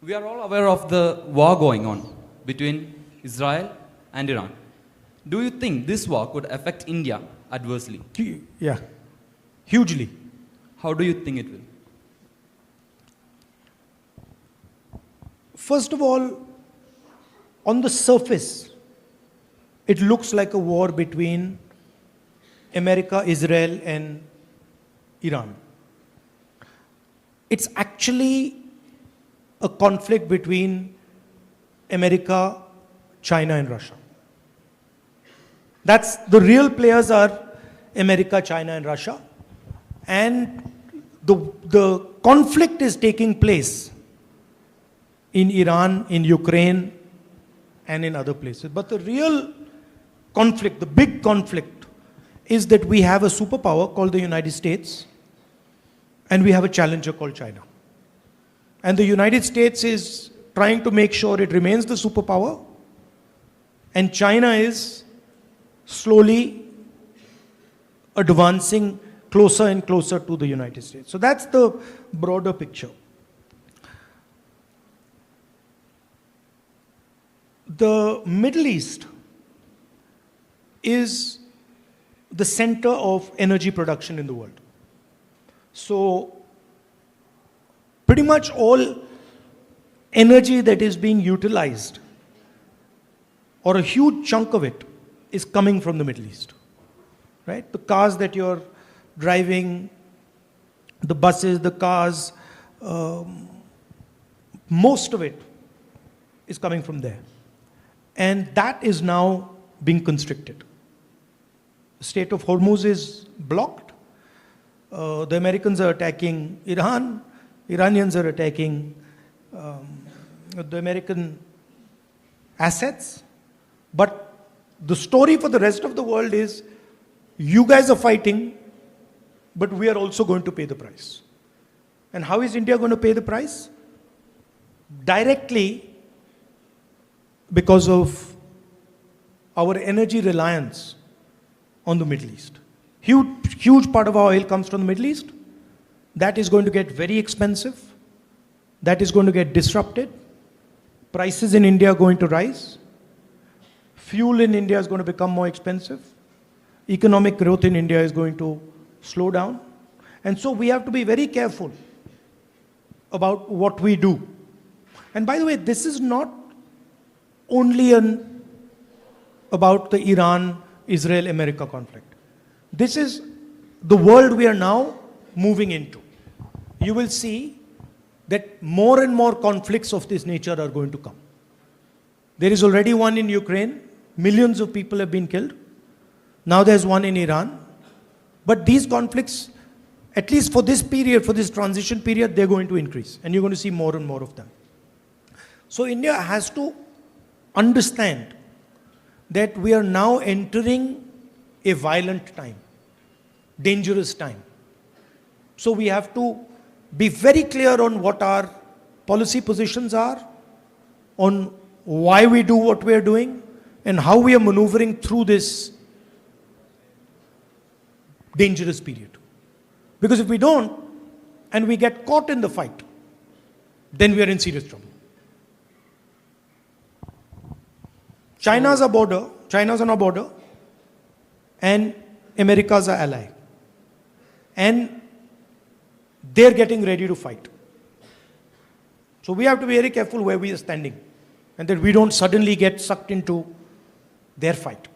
We are all aware of the war going on between Israel and Iran. Do you think this war could affect India adversely? Yeah, hugely. How do you think it will? First of all, on the surface, it looks like a war between America, Israel, and Iran. It's actually a conflict between America, China, and Russia. That's the real players are America, China, and Russia. And the conflict is taking place in Iran, in Ukraine, and in other places. But the real conflict, the big conflict, is that we have a superpower called the United States, and we have a challenger called China. And the United States is trying to make sure it remains the superpower, and China is slowly advancing closer and closer to the United States. So that's the broader picture. The Middle East is the center of energy production in the world. So pretty much all energy that is being utilized, or a huge chunk of it, is coming from the Middle East. Right? The cars that you're driving, the buses, the cars, most of it is coming from there. And that is now being constricted. The Strait of Hormuz is blocked. The Americans are attacking Iran. Iranians are attacking the American assets. But the story for the rest of the world is, you guys are fighting, but we are also going to pay the price. And how is India going to pay the price? Directly, because of our energy reliance on the Middle East. Huge part of our oil comes from the Middle East. That is going to get very expensive. That is going to get disrupted. Prices in India are going to rise. Fuel in India is going to become more expensive. Economic growth in India is going to slow down. And so we have to be very careful about what we do. And by the way, this is not only about the Iran-Israel-America conflict. This is the world we are now moving into. You will see that more and more conflicts of this nature are going to come. There is already one in Ukraine. Millions of people have been killed. Now there's one in Iran. But these conflicts, at least for this period, for this transition period, they're going to increase. And you're going to see more and more of them. So India has to understand that we are now entering a violent time, dangerous time. So we have to be very clear on what our policy positions are, on why we do what we are doing, and how we are maneuvering through this dangerous period. Because if we don't, and we get caught in the fight, then we are in serious trouble. China's on our border, and America's our ally. And they're getting ready to fight. So we have to be very careful where we are standing, and that we don't suddenly get sucked into their fight.